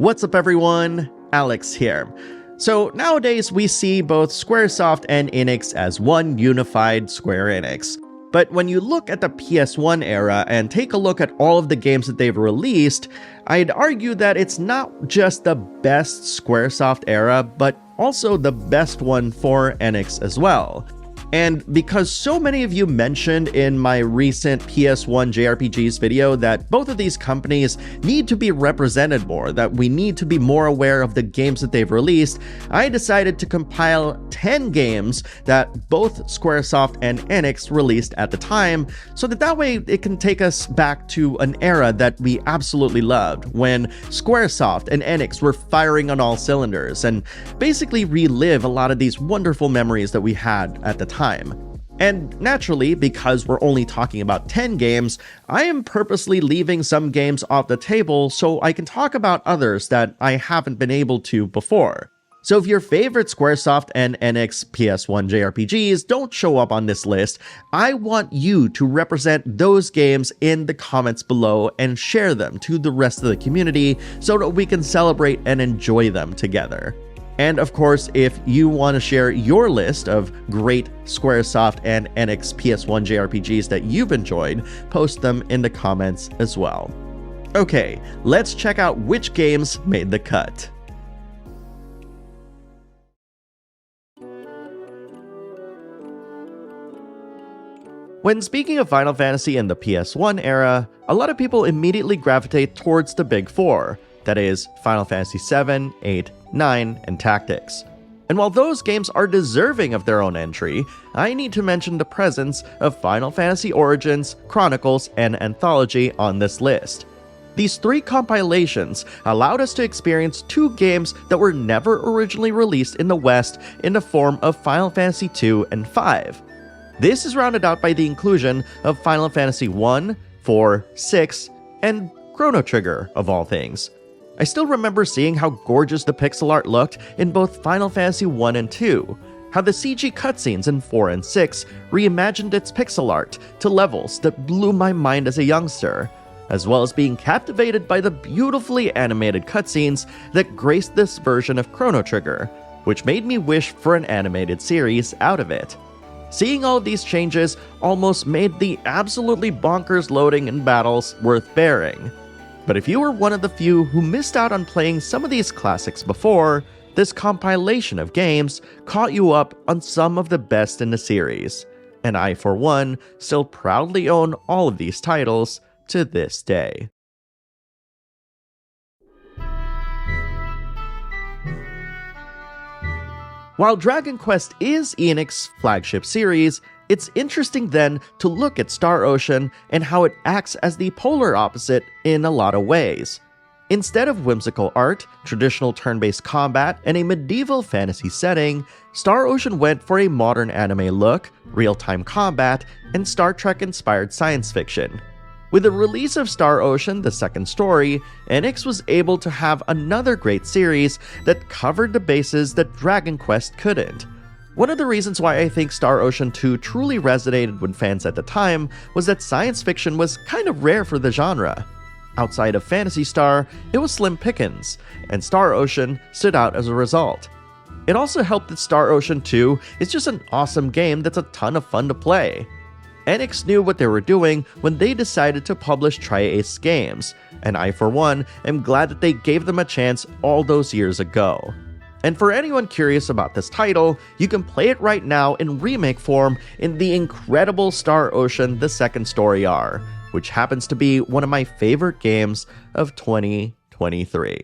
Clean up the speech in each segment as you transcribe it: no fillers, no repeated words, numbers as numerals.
What's up everyone, Alex here. So nowadays we see both Squaresoft and Enix as one unified Square Enix. But when you look at the PS1 era and take a look at all of the games that they've released, I'd argue that it's not just the best Squaresoft era, but also the best one for Enix as well. And because so many of you mentioned in my recent PS1 JRPGs video that both of these companies need to be represented more, that we need to be more aware of the games that they've released, I decided to compile 10 games that both Squaresoft and Enix released at the time, so that way it can take us back to an era that we absolutely loved, when Squaresoft and Enix were firing on all cylinders, and basically relive a lot of these wonderful memories that we had at the time. And naturally, because we're only talking about 10 games, I am purposely leaving some games off the table so I can talk about others that I haven't been able to before. So if your favorite Squaresoft and Enix PS1 JRPGs don't show up on this list, I want you to represent those games in the comments below and share them to the rest of the community so that we can celebrate and enjoy them together. And of course, if you want to share your list of great Squaresoft and Enix PS1 JRPGs that you've enjoyed, post them in the comments as well. Okay, let's check out which games made the cut. When speaking of Final Fantasy in the PS1 era, a lot of people immediately gravitate towards the big four, that is, Final Fantasy VII, 8, 9, and Tactics. And while those games are deserving of their own entry, I need to mention the presence of Final Fantasy Origins, Chronicles, and Anthology on this list. These three compilations allowed us to experience two games that were never originally released in the West in the form of Final Fantasy II and V. This is rounded out by the inclusion of Final Fantasy I, IV, VI, and Chrono Trigger, of all things. I still remember seeing how gorgeous the pixel art looked in both Final Fantasy I and II, how the CG cutscenes in 4 and 6 reimagined its pixel art to levels that blew my mind as a youngster, as well as being captivated by the beautifully animated cutscenes that graced this version of Chrono Trigger, which made me wish for an animated series out of it. Seeing all of these changes almost made the absolutely bonkers loading and battles worth bearing. But if you were one of the few who missed out on playing some of these classics before, this compilation of games caught you up on some of the best in the series. And I, for one, still proudly own all of these titles to this day. While Dragon Quest is Enix's flagship series, it's interesting then to look at Star Ocean and how it acts as the polar opposite in a lot of ways. Instead of whimsical art, traditional turn-based combat, and a medieval fantasy setting, Star Ocean went for a modern anime look, real-time combat, and Star Trek-inspired science fiction. With the release of Star Ocean: The Second Story, Enix was able to have another great series that covered the bases that Dragon Quest couldn't. One of the reasons why I think Star Ocean 2 truly resonated with fans at the time was that science fiction was kind of rare for the genre. Outside of Phantasy Star, it was slim pickings, and Star Ocean stood out as a result. It also helped that Star Ocean 2 is just an awesome game that's a ton of fun to play. Enix knew what they were doing when they decided to publish Tri-Ace games, and I, for one, am glad that they gave them a chance all those years ago. And for anyone curious about this title, you can play it right now in remake form in the incredible Star Ocean: The Second Story R, which happens to be one of my favorite games of 2023.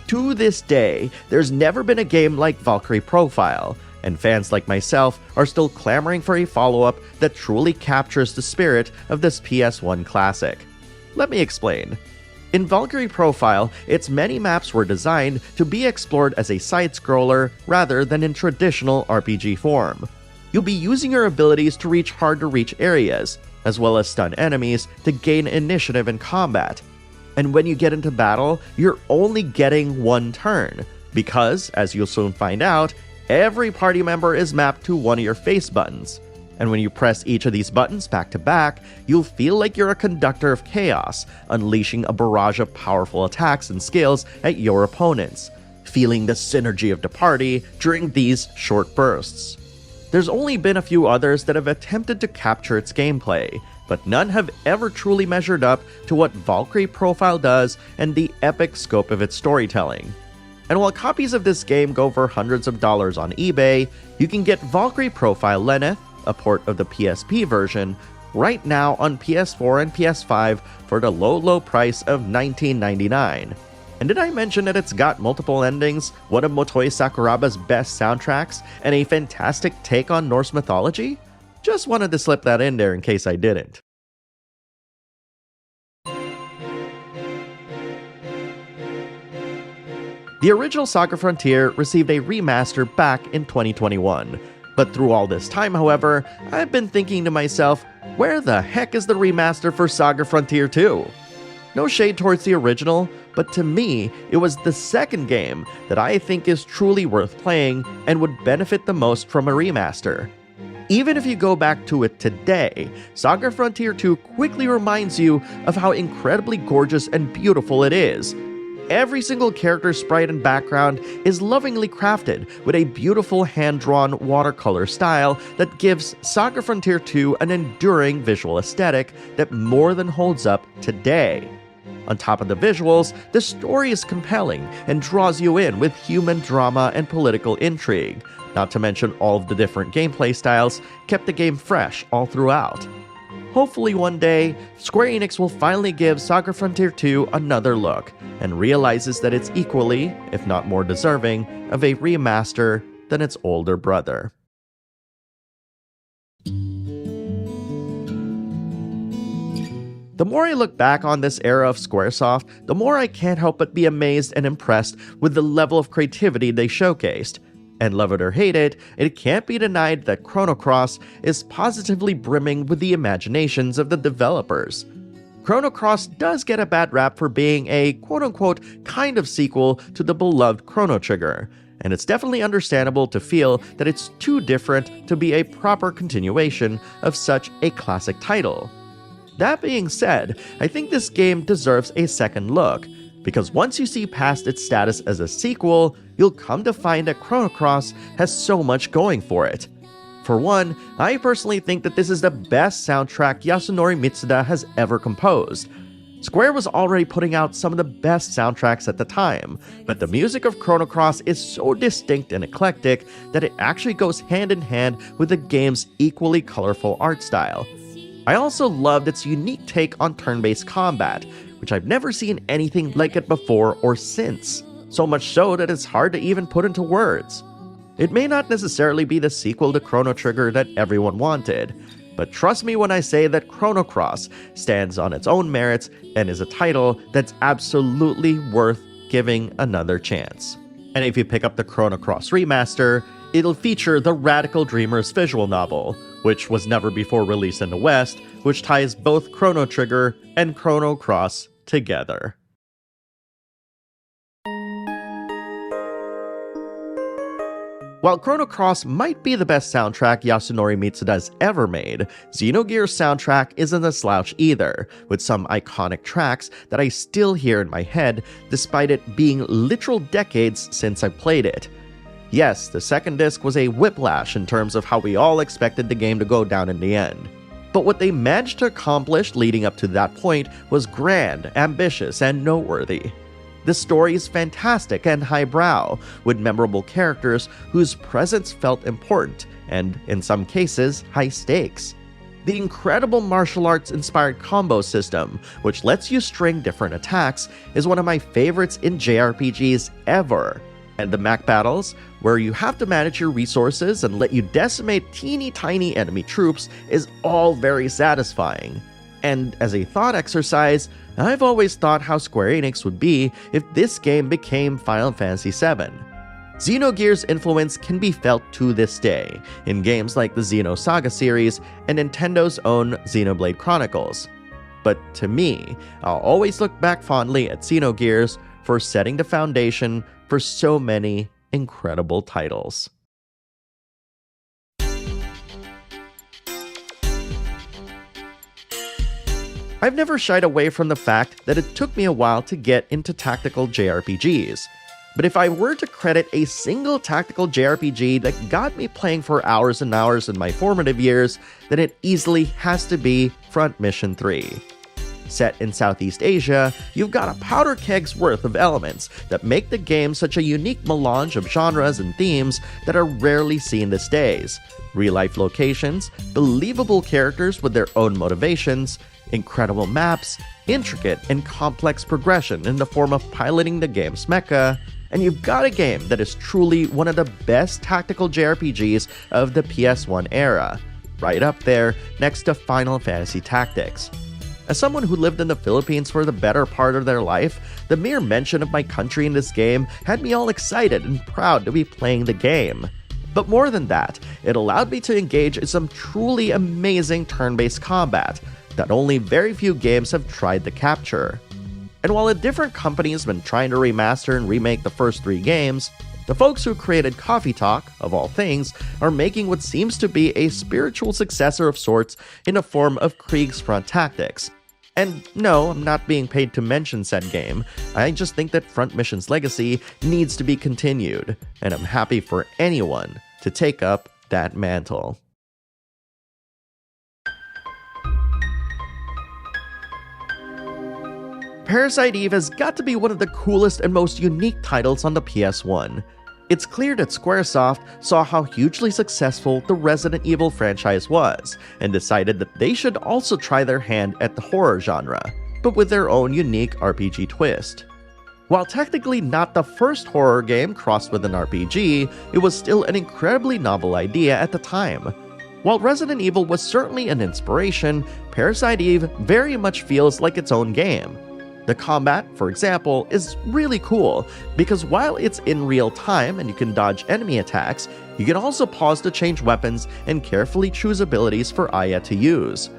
To this day, there's never been a game like Valkyrie Profile, and fans like myself are still clamoring for a follow-up that truly captures the spirit of this PS1 classic. Let me explain. In Valkyrie Profile, its many maps were designed to be explored as a side-scroller rather than in traditional RPG form. You'll be using your abilities to reach hard-to-reach areas, as well as stun enemies to gain initiative in combat. And when you get into battle, you're only getting one turn, because, as you'll soon find out, every party member is mapped to one of your face buttons. And when you press each of these buttons back to back, you'll feel like you're a conductor of chaos, unleashing a barrage of powerful attacks and skills at your opponents, feeling the synergy of the party during these short bursts. There's only been a few others that have attempted to capture its gameplay, but none have ever truly measured up to what Valkyrie Profile does and the epic scope of its storytelling. And while copies of this game go for hundreds of dollars on eBay, you can get Valkyrie Profile Lenneth, a port of the PSP version, right now on PS4 and PS5 for the low price of $19.99. And did I mention that it's got multiple endings, one of Motoi Sakuraba's best soundtracks, and a fantastic take on Norse mythology? Just wanted to slip that in there in case I didn't. The original SaGa Frontier received a remaster back in 2021. But through all this time, however, I've been thinking to myself, where the heck is the remaster for SaGa Frontier 2? No shade towards the original, but to me, it was the second game that I think is truly worth playing and would benefit the most from a remaster. Even if you go back to it today, SaGa Frontier 2 quickly reminds you of how incredibly gorgeous and beautiful it is. Every single character, sprite, and background is lovingly crafted with a beautiful hand-drawn watercolor style that gives SaGa Frontier 2 an enduring visual aesthetic that more than holds up today. On top of the visuals, the story is compelling and draws you in with human drama and political intrigue, not to mention all of the different gameplay styles kept the game fresh all throughout. Hopefully one day, Square Enix will finally give SaGa Frontier 2 another look, and realizes that it's equally, if not more deserving, of a remaster than its older brother. The more I look back on this era of Squaresoft, the more I can't help but be amazed and impressed with the level of creativity they showcased. And love it or hate it, it can't be denied that Chrono Cross is positively brimming with the imaginations of the developers. Chrono Cross does get a bad rap for being a quote-unquote kind of sequel to the beloved Chrono Trigger, and it's definitely understandable to feel that it's too different to be a proper continuation of such a classic title. That being said, I think this game deserves a second look, because once you see past its status as a sequel, you'll come to find that Chrono Cross has so much going for it. For one, I personally think that this is the best soundtrack Yasunori Mitsuda has ever composed. Square was already putting out some of the best soundtracks at the time, but the music of Chrono Cross is so distinct and eclectic that it actually goes hand in hand with the game's equally colorful art style. I also loved its unique take on turn-based combat, which I've never seen anything like it before or since, so much so that it's hard to even put into words. It may not necessarily be the sequel to Chrono Trigger that everyone wanted, but trust me when I say that Chrono Cross stands on its own merits and is a title that's absolutely worth giving another chance. And if you pick up the Chrono Cross remaster, it'll feature the Radical Dreamers visual novel, which was never before released in the West, which ties both Chrono Trigger and Chrono Cross together. While Chrono Cross might be the best soundtrack Yasunori Mitsuda has ever made, Xenogears' soundtrack isn't a slouch either, with some iconic tracks that I still hear in my head despite it being literal decades since I played it. Yes, the second disc was a whiplash in terms of how we all expected the game to go down in the end. But what they managed to accomplish leading up to that point was grand, ambitious, and noteworthy. The story is fantastic and highbrow, with memorable characters whose presence felt important, and in some cases, high stakes. The incredible martial arts-inspired combo system, which lets you string different attacks, is one of my favorites in JRPGs ever. And the mech battles, where you have to manage your resources and let you decimate teeny tiny enemy troops, is all very satisfying. And as a thought exercise, I've always thought how Square Enix would be if this game became Final Fantasy VII. Xenogears' influence can be felt to this day, in games like the Xenosaga series and Nintendo's own Xenoblade Chronicles. But to me, I'll always look back fondly at Xenogears for setting the foundation for so many incredible titles. I've never shied away from the fact that it took me a while to get into tactical JRPGs. But if I were to credit a single tactical JRPG that got me playing for hours and hours in my formative years, then it easily has to be Front Mission 3. Set in Southeast Asia, you've got a powder keg's worth of elements that make the game such a unique melange of genres and themes that are rarely seen these days. Real-life locations, believable characters with their own motivations, incredible maps, intricate and complex progression in the form of piloting the game's mecha, and you've got a game that is truly one of the best tactical JRPGs of the PS1 era, right up there next to Final Fantasy Tactics. As someone who lived in the Philippines for the better part of their life, the mere mention of my country in this game had me all excited and proud to be playing the game. But more than that, it allowed me to engage in some truly amazing turn-based combat that only very few games have tried to capture. And while a different company has been trying to remaster and remake the first 3 games, the folks who created Coffee Talk, of all things, are making what seems to be a spiritual successor of sorts in the form of Krieg's Front Tactics. And no, I'm not being paid to mention said game, I just think that Front Mission's legacy needs to be continued, and I'm happy for anyone to take up that mantle. Parasite Eve has got to be one of the coolest and most unique titles on the PS1. It's clear that Squaresoft saw how hugely successful the Resident Evil franchise was, and decided that they should also try their hand at the horror genre, but with their own unique RPG twist. While technically not the first horror game crossed with an RPG, it was still an incredibly novel idea at the time. While Resident Evil was certainly an inspiration, Parasite Eve very much feels like its own game. The combat, for example, is really cool, because while it's in real time and you can dodge enemy attacks, you can also pause to change weapons and carefully choose abilities for Aya to use.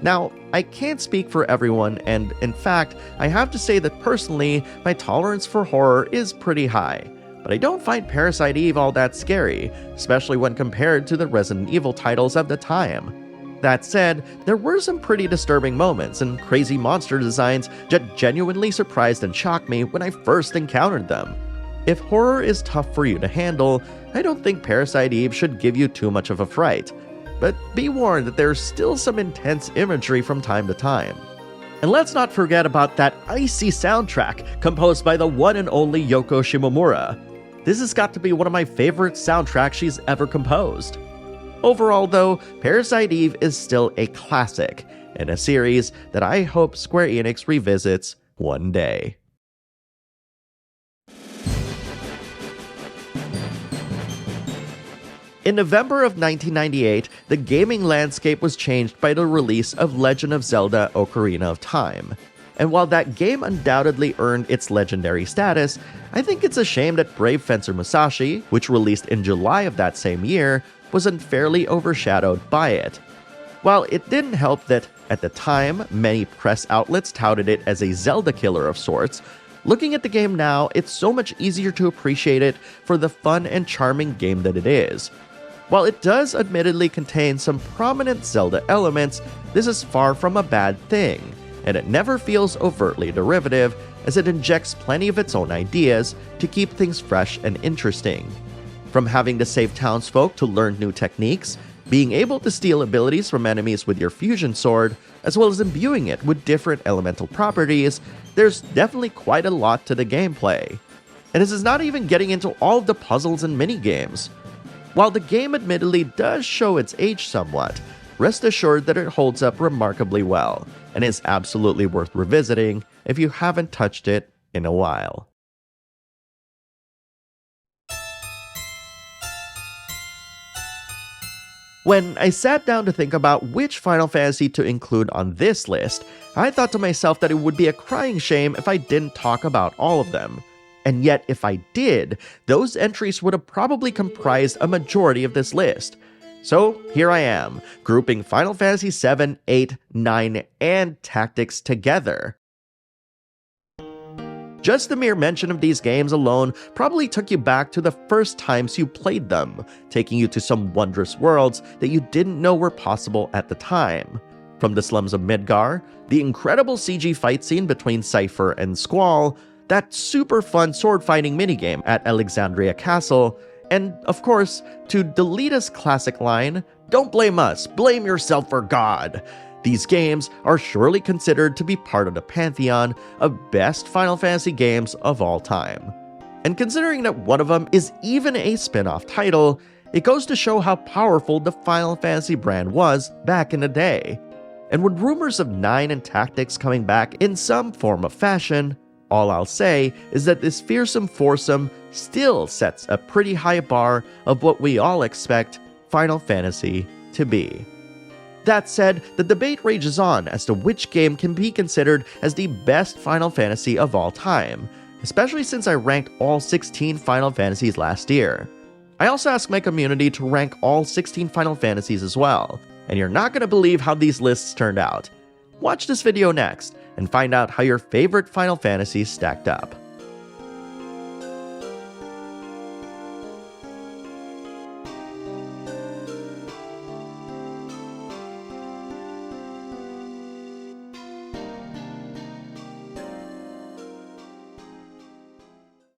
Now, I can't speak for everyone, and in fact, I have to say that personally, my tolerance for horror is pretty high. But I don't find Parasite Eve all that scary, especially when compared to the Resident Evil titles of the time. That said, there were some pretty disturbing moments and crazy monster designs that genuinely surprised and shocked me when I first encountered them. If horror is tough for you to handle, I don't think Parasite Eve should give you too much of a fright. But be warned that there's still some intense imagery from time to time. And let's not forget about that icy soundtrack composed by the one and only Yoko Shimomura. This has got to be one of my favorite soundtracks she's ever composed. Overall though, Parasite Eve is still a classic, and a series that I hope Square Enix revisits one day. In November of 1998, the gaming landscape was changed by the release of Legend of Zelda: Ocarina of Time. And while that game undoubtedly earned its legendary status, I think it's a shame that Brave Fencer Musashi, which released in July of that same year, was unfairly overshadowed by it. While it didn't help that, at the time, many press outlets touted it as a Zelda killer of sorts, looking at the game now, it's so much easier to appreciate it for the fun and charming game that it is. While it does admittedly contain some prominent Zelda elements, this is far from a bad thing, and it never feels overtly derivative, as it injects plenty of its own ideas to keep things fresh and interesting. From having to save townsfolk to learn new techniques, being able to steal abilities from enemies with your fusion sword, as well as imbuing it with different elemental properties, there's definitely quite a lot to the gameplay. And this is not even getting into all of the puzzles and minigames. While the game admittedly does show its age somewhat, rest assured that it holds up remarkably well, and is absolutely worth revisiting if you haven't touched it in a while. When I sat down to think about which Final Fantasy to include on this list, I thought to myself that it would be a crying shame if I didn't talk about all of them. And yet, if I did, those entries would have probably comprised a majority of this list. So here I am, grouping Final Fantasy 7, 8, 9, and Tactics together. Just the mere mention of these games alone probably took you back to the first times you played them, taking you to some wondrous worlds that you didn't know were possible at the time. From the slums of Midgar, the incredible CG fight scene between Cypher and Squall, that super fun sword fighting minigame at Alexandria Castle, and of course, to Delita's classic line, "Don't blame us, blame yourself for God." These games are surely considered to be part of the pantheon of best Final Fantasy games of all time. And considering that one of them is even a spin-off title, it goes to show how powerful the Final Fantasy brand was back in the day. And with rumors of 9 and Tactics coming back in some form of fashion, all I'll say is that this fearsome foursome still sets a pretty high bar of what we all expect Final Fantasy to be. That said, the debate rages on as to which game can be considered as the best Final Fantasy of all time, especially since I ranked all 16 Final Fantasies last year. I also asked my community to rank all 16 Final Fantasies as well, and you're not going to believe how these lists turned out. Watch this video next and find out how your favorite Final Fantasies stacked up.